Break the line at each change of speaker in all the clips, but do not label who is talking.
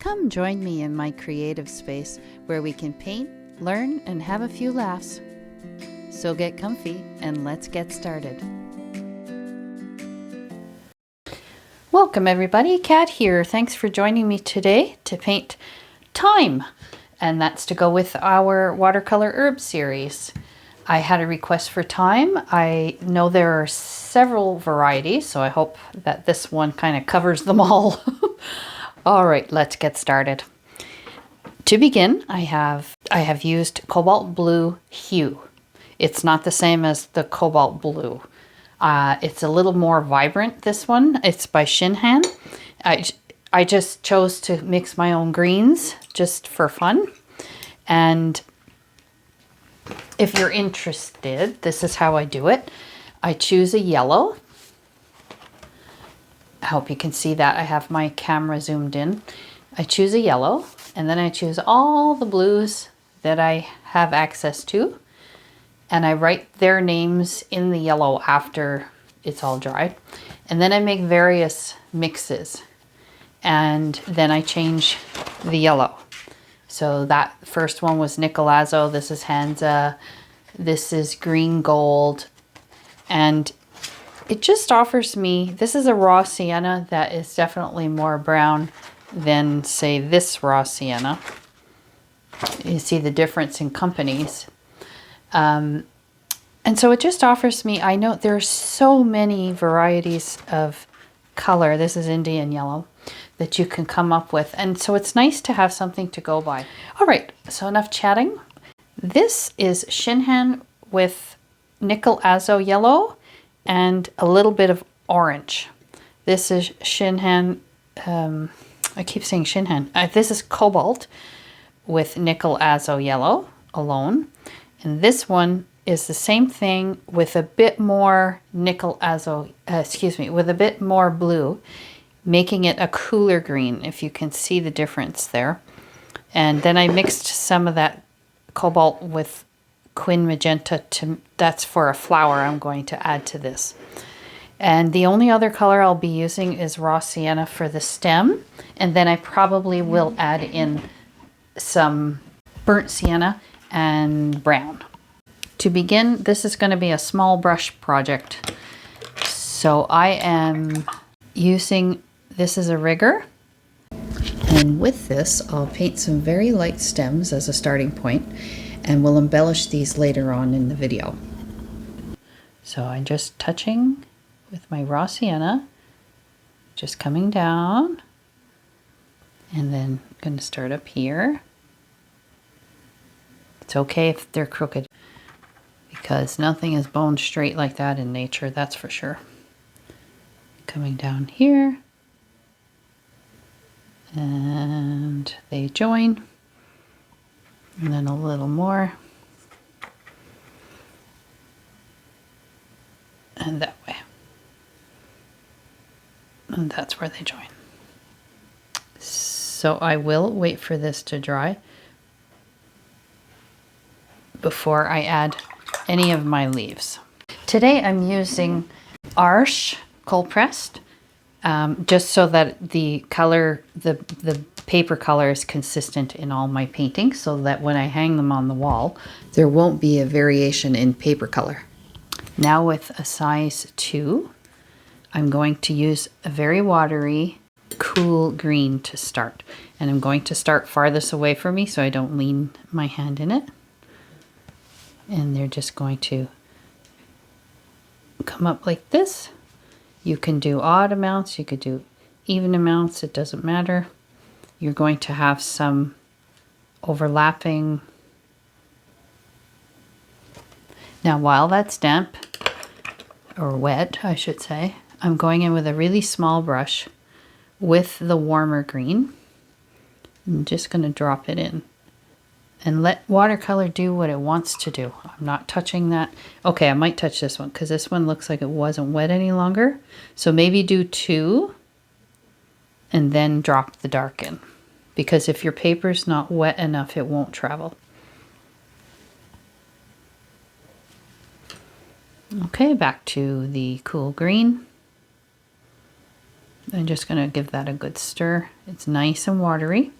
Come join me in my creative space where we can paint, learn, and have a few laughs. So get comfy and let's get started. Welcome everybody, Kat here. Thanks for joining me today to paint Thyme, and that's to go with our Watercolor Herb Series. I had a request for Thyme. I know there are several varieties, so I hope that this one kind of covers them all. All right, let's get started. To begin, I have used cobalt blue hue. It's not the same as the cobalt blue. It's a little more vibrant, this one. It's by Shinhan. I just chose to mix my own greens just for fun. And if you're interested, this is how I do it. I choose a yellow. I hope you can see that. I have my camera zoomed in. I choose a yellow, and then I choose all the blues that I have access to, and I write their names in the yellow after it's all dried. And then I make various mixes, and then I change the yellow. So that first one was Nicolazo, this is Hansa, this is green gold, and it just offers me, this is a raw sienna that is definitely more brown than, say, this raw sienna. You see the difference in companies. And so it just offers me, I know there's so many varieties of color, this is Indian yellow, that you can come up with. And so it's nice to have something to go by. All right, so enough chatting. This is Shinhan with Nickel Azo yellow and a little bit of orange. This is Shinhan, I keep saying Shinhan. This is cobalt with Nickel Azo yellow alone. And this one is the same thing with a bit more Nickel Azo, with a bit more blue, making it a cooler green, if you can see the difference there. And then I mixed some of that cobalt with Quin Magenta, that's for a flower I'm going to add to this. And the only other color I'll be using is raw sienna for the stem, and then I probably will add in some burnt sienna and brown. To begin, this is going to be a small brush project. So I am using, this is a rigger, and with this I'll paint some very light stems as a starting point, and we'll embellish these later on in the video. So I'm just touching with my raw sienna, just coming down, and then I'm going to start up here. It's okay if they're crooked, because nothing is bone straight like that in nature, that's for sure. Coming down here, and they join. And then a little more. And that way. And that's where they join. So I will wait for this to dry before I add any of my leaves. Today I'm using Arche cold pressed, just so that the color, the paper color is consistent in all my paintings, so that when I hang them on the wall, there won't be a variation in paper color. Now with a size 2, I'm going to use a very watery, cool green to start. And I'm going to start farthest away from me so I don't lean my hand in it. And they're just going to come up like this. You can do odd amounts, you could do even amounts, it doesn't matter. You're going to have some overlapping. Now while that's damp, or wet I should say, I'm going in with a really small brush with the warmer green. I'm just going to drop it in and let watercolor do what it wants to do. I'm not touching that. Okay, I might touch this one because this one looks like it wasn't wet any longer. So maybe do 2 and then drop the dark in, because if your paper's not wet enough, it won't travel. Okay, back to the cool green. I'm just going to give that a good stir. It's nice and watery.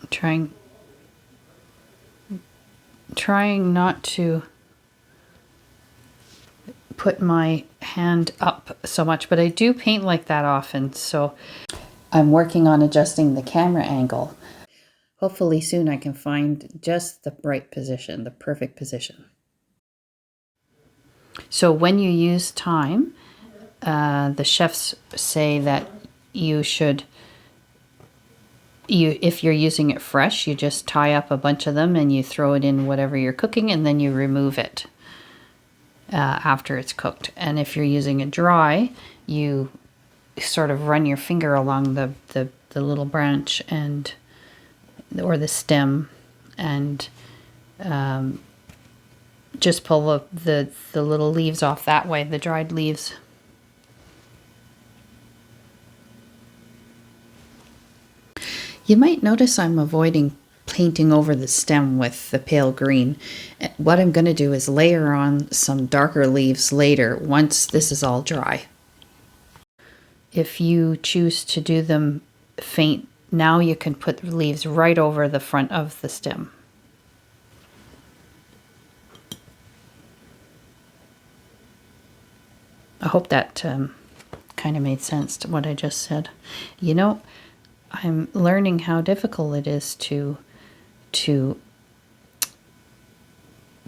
Trying not to put my hand up so much, but I do paint like that often, so I'm working on adjusting the camera angle. Hopefully soon I can find just the right position, the perfect position. So when you use thyme, the chefs say that you should, if you're using it fresh, you just tie up a bunch of them and you throw it in whatever you're cooking, and then you remove it after it's cooked. And if you're using it dry, you sort of run your finger along the little branch and or the stem, and just pull the little leaves off that way, the dried leaves. You might notice I'm avoiding painting over the stem with the pale green. What I'm going to do is layer on some darker leaves later once this is all dry. If you choose to do them faint, now you can put the leaves right over the front of the stem. I hope that kind of made sense to what I just said. You know, I'm learning how difficult it is to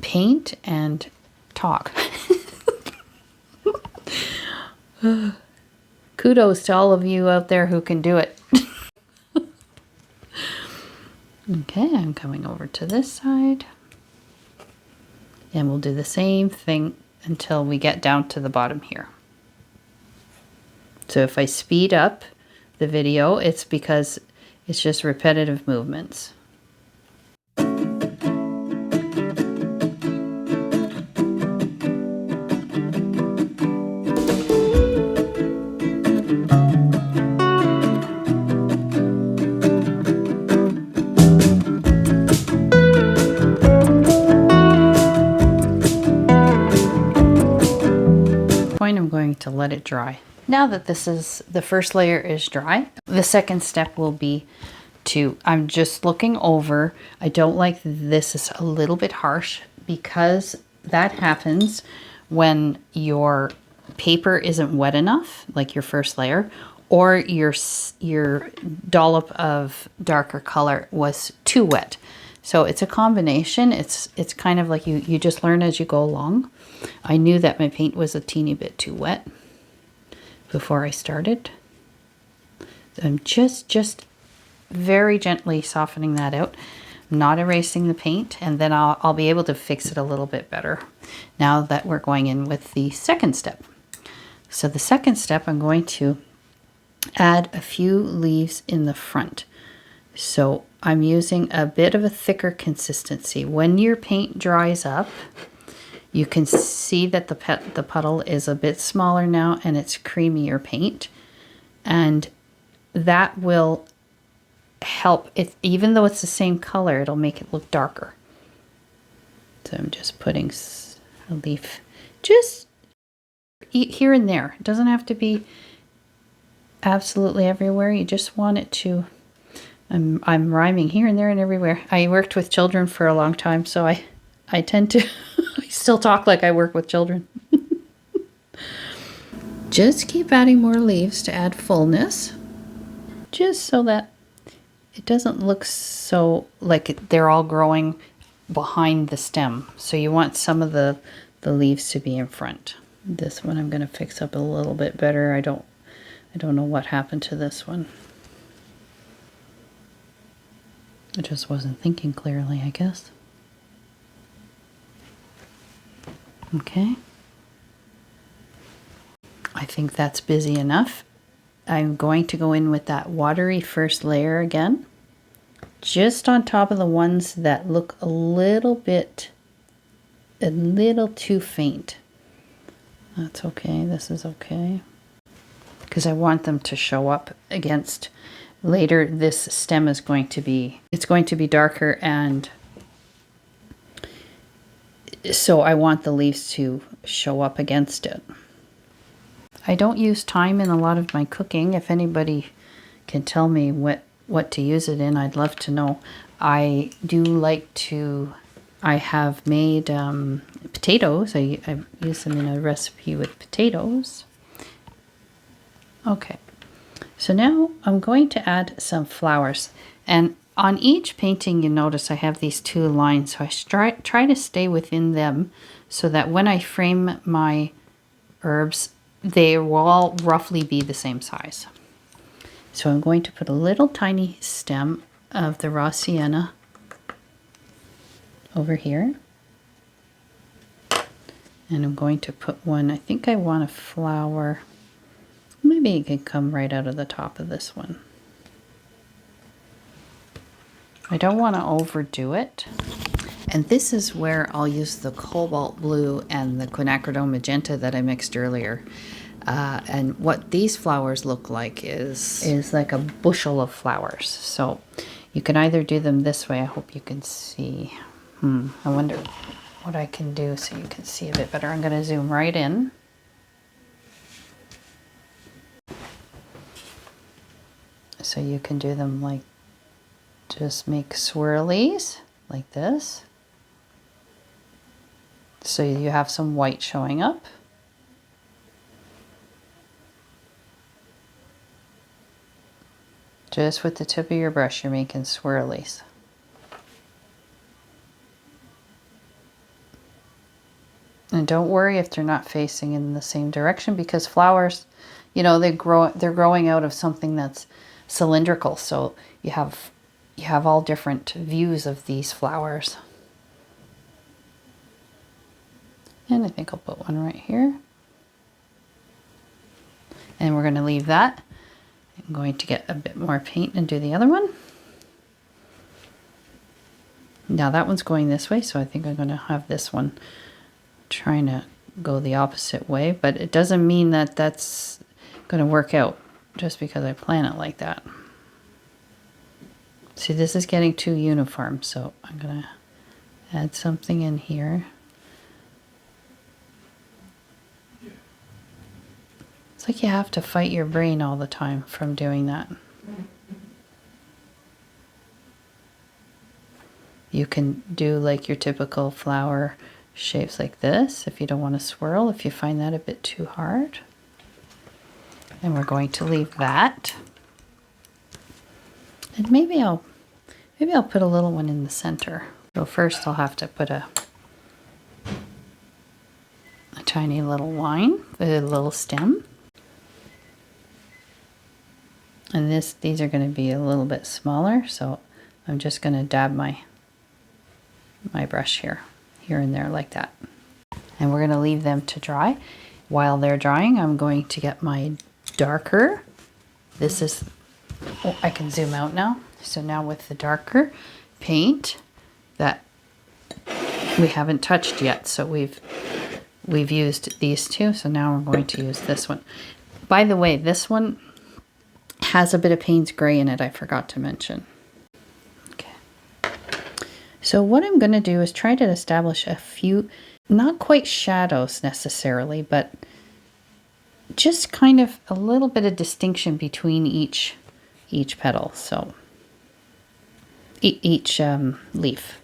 paint and talk. Kudos to all of you out there who can do it. Okay, I'm coming over to this side. And we'll do the same thing until we get down to the bottom here. So if I speed up the video, it's because it's just repetitive movements. I'm going to let it dry. Now that the first layer is dry, the second step will be I'm just looking over. I don't like this is a little bit harsh, because that happens when your paper isn't wet enough, like your first layer, or your dollop of darker color was too wet. So it's a combination. It's kind of like you just learn as you go along. I knew that my paint was a teeny bit too wet before I started. So I'm just very gently softening that out, not erasing the paint, and then I'll be able to fix it a little bit better now that we're going in with the second step. So the second step, I'm going to add a few leaves in the front. So I'm using a bit of a thicker consistency. When your paint dries up, you can see that the puddle is a bit smaller now, and it's creamier paint, and that will help it. Even though it's the same color, it'll make it look darker. So I'm just putting a leaf just here and there. It doesn't have to be absolutely everywhere. You just want it to. I'm rhyming here and there and everywhere. I worked with children for a long time, so I tend to I still talk like I work with children. Just keep adding more leaves to add fullness, just so that it doesn't look so like they're all growing behind the stem. So you want some of the leaves to be in front. This one I'm going to fix up a little bit better. I don't know what happened to this one. I just wasn't thinking clearly, I guess. Okay. I think that's busy enough. I'm going to go in with that watery first layer again, just on top of the ones that look a little too faint. That's okay. This is okay, because I want them to show up against later. This stem is going to be darker, and So I want the leaves to show up against it. I don't use thyme in a lot of my cooking. If anybody can tell me what to use it in, I'd love to know. I do like to, I have made potatoes. I use them in a recipe with potatoes. Okay, so now I'm going to add some flowers. And on each painting, you notice I have these two lines. So I try to stay within them so that when I frame my herbs, they will all roughly be the same size. So I'm going to put a little tiny stem of the raw sienna over here. And I'm going to put one, I think I want a flower. Maybe it could come right out of the top of this one. I don't want to overdo it. And this is where I'll use the cobalt blue and the quinacridone magenta that I mixed earlier. And what these flowers look like is like a bushel of flowers. So you can either do them this way. I hope you can see. I wonder what I can do so you can see a bit better. I'm going to zoom right in. So you can do them like, just make swirlies like this. So you have some white showing up. Just with the tip of your brush, you're making swirlies. And don't worry if they're not facing in the same direction, because flowers, you know, they're growing out of something that's cylindrical. So you have all different views of these flowers. And I think I'll put one right here. And we're going to leave that. I'm going to get a bit more paint and do the other one. Now that one's going this way, so I think I'm going to have this one trying to go the opposite way, but it doesn't mean that that's going to work out just because I plan it like that. See, this is getting too uniform, so I'm going to add something in here. It's like you have to fight your brain all the time from doing that. You can do like your typical flower shapes like this if you don't want to swirl, if you find that a bit too hard. And we're going to leave that. And maybe I'll put a little one in the center. So first I'll have to put a tiny little line, a little stem. And these are going to be a little bit smaller, so I'm just going to dab my brush here and there like that. And we're going to leave them to dry. While they're drying, I'm going to get my darker. This is, oh, I can zoom out now. So now with the darker paint that we haven't touched yet, so we've used these two, so now we're going to use this one. By the way, this one has a bit of Payne's Gray in it, I forgot to mention. Okay. So what I'm going to do is try to establish a few, not quite shadows necessarily, but just kind of a little bit of distinction between each petal, so each leaf.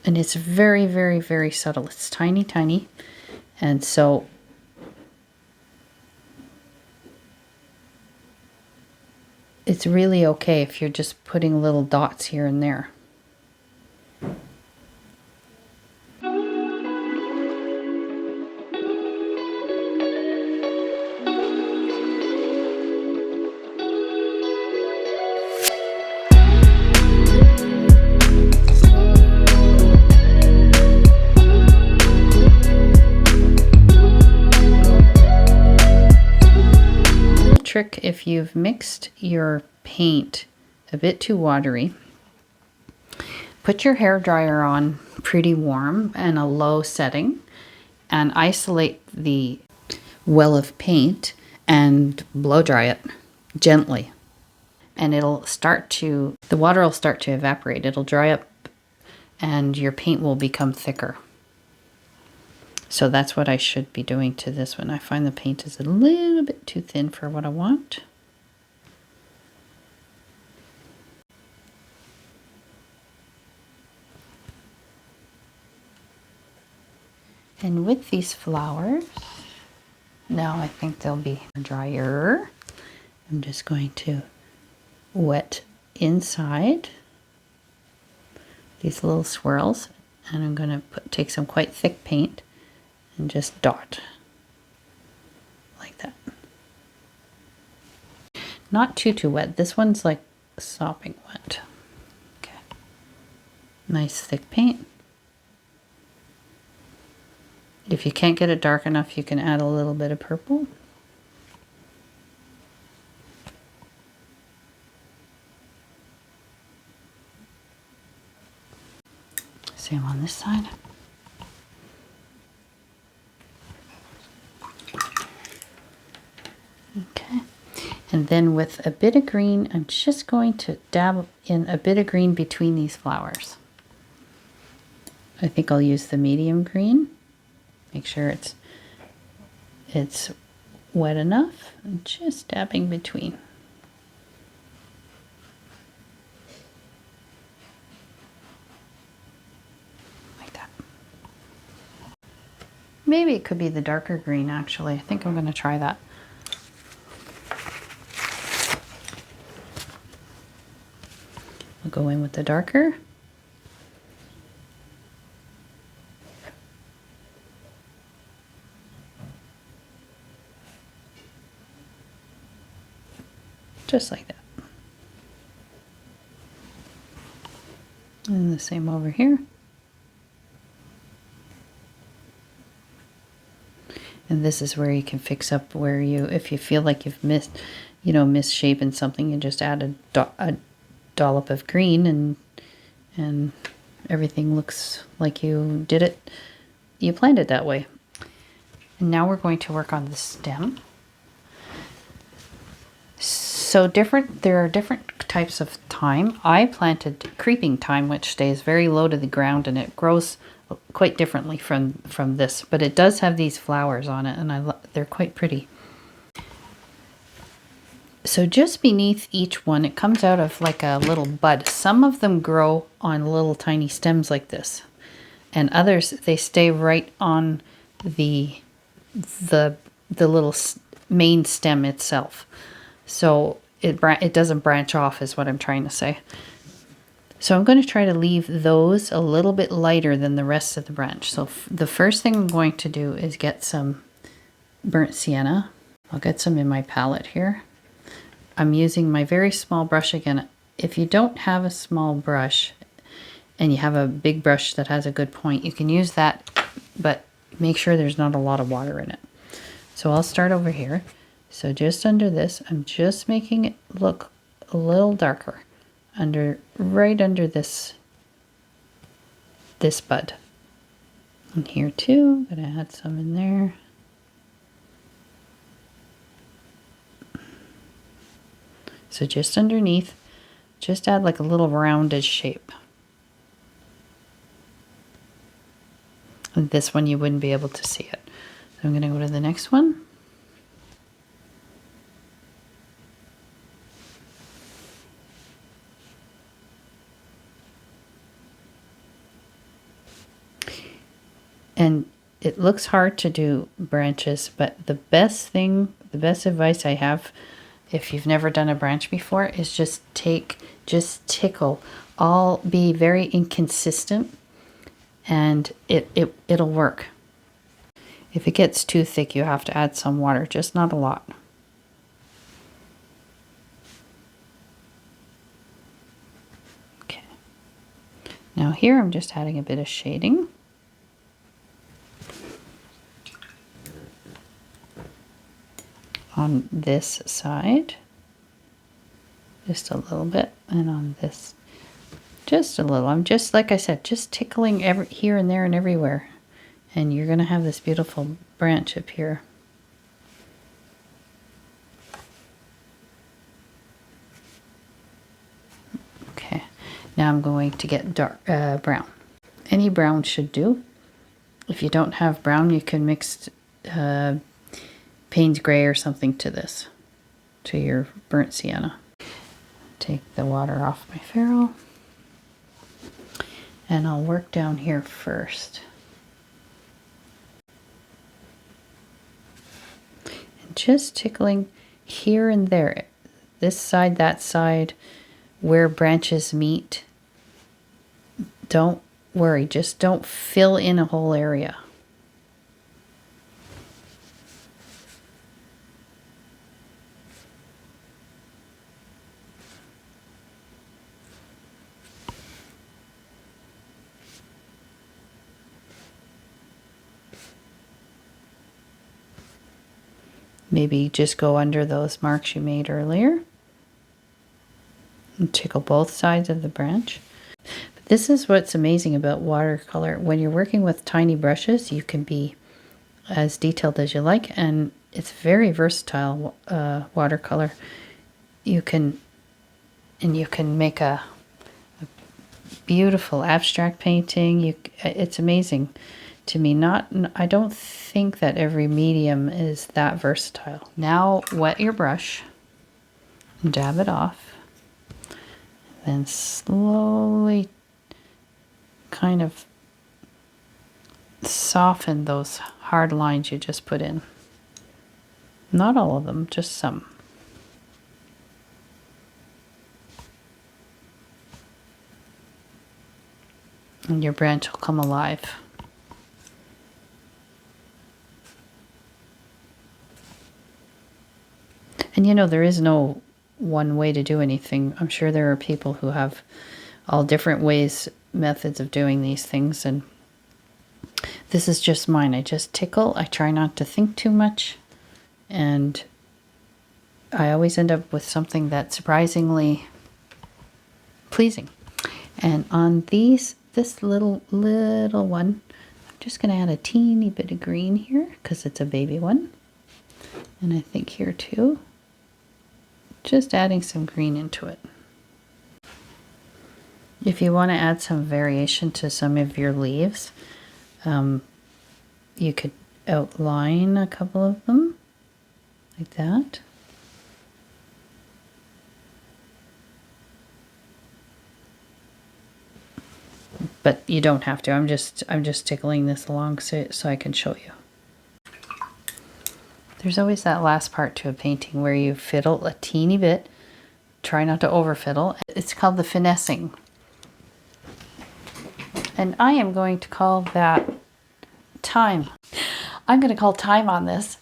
And it's very, very, very subtle. It's tiny, tiny. And so it's really okay if you're just putting little dots here and there. Trick, if you've mixed your paint a bit too watery, put your hair dryer on pretty warm and a low setting and isolate the well of paint and blow dry it gently. and the water will start to evaporate. It'll dry up and your paint will become thicker. So that's what I should be doing to this one. I find the paint is a little bit too thin for what I want. And with these flowers, now I think they'll be drier. I'm just going to wet inside these little swirls, and I'm going to take some quite thick paint and just dot like that. Not too wet. This one's like sopping wet. Okay. Nice thick paint. If you can't get it dark enough, you can add a little bit of purple. Same on this side. Okay, and then with a bit of green, I'm just going to dab in a bit of green between these flowers. I think I'll use the medium green. Make sure it's wet enough, and just dabbing between. Like that. Maybe it could be the darker green, actually. I think I'm going to try that. I'll go in with the darker. Just like that. And the same over here. And this is where you can fix up where if you feel like you've misshapen something, you just add a dollop of green and everything looks like you planned it that way. And now we're going to work on the stem. So there are different types of thyme. I planted creeping thyme, which stays very low to the ground, and it grows quite differently from this. But it does have these flowers on it, and they're quite pretty. So just beneath each one, it comes out of like a little bud. Some of them grow on little tiny stems like this, and others they stay right on the little main stem itself. So it doesn't branch off, is what I'm trying to say. So I'm going to try to leave those a little bit lighter than the rest of the branch. So the first thing I'm going to do is get some burnt sienna. I'll get some in my palette here. I'm using my very small brush again. If you don't have a small brush and you have a big brush that has a good point, you can use that, but make sure there's not a lot of water in it. So I'll start over here. So just under this, I'm just making it look a little darker, right under this bud. And here too, I'm gonna add some in there. So just underneath, just add like a little rounded shape. And this one you wouldn't be able to see it. So I'm gonna go to the next one. And it looks hard to do branches, but the best advice I have, if you've never done a branch before, is just tickle. Be very inconsistent, and it'll work. If it gets too thick, you have to add some water, just not a lot. Okay. Now here I'm just adding a bit of shading. On this side, just a little bit, and on this, just a little. I'm just, like I said, just tickling here and there and everywhere, and you're going to have this beautiful branch up here. Now I'm going to get dark brown. Any brown should do. If you don't have brown, you can mix Payne's Gray or something to this, to your burnt sienna. Take the water off my ferrule. And I'll work down here first. And just tickling here and there. This side, that side, where branches meet. Don't worry, just don't fill in a whole area. Maybe just go under those marks you made earlier and tickle both sides of the branch. But this is what's amazing about watercolor. When you're working with tiny brushes, you can be as detailed as you like, and it's very versatile watercolor. You can make a beautiful abstract painting. It's amazing to me. I don't think that every medium is that versatile. Now wet your brush, dab it off, then slowly kind of soften those hard lines you just put in. Not all of them, just some. And your branch will come alive. And you know, there is no one way to do anything. I'm sure there are people who have all different methods of doing these things, and this is just mine. I just tickle. I try not to think too much, and I always end up with something that's surprisingly pleasing. And on this little one, I'm just going to add a teeny bit of green here because it's a baby one. And I think here too. Just adding some green into it. If you want to add some variation to some of your leaves, you could outline a couple of them like that. But you don't have to. I'm just tickling this along so I can show you. There's always that last part to a painting where you fiddle a teeny bit. Try not to over fiddle. It's called the finessing. And I am going to call that Thyme. I'm going to call Thyme on this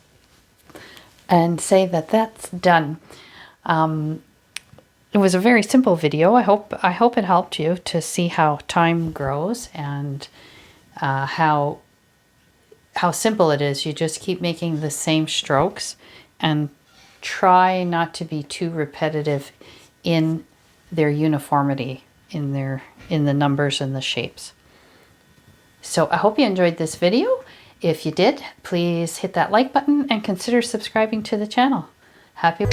and say that that's done. It was a very simple video. I hope it helped you to see how thyme grows and how simple it is. You just keep making the same strokes and try not to be too repetitive in their uniformity, in the numbers and the shapes. So I hope you enjoyed this video. If you did, please hit that like button and consider subscribing to the channel. Happy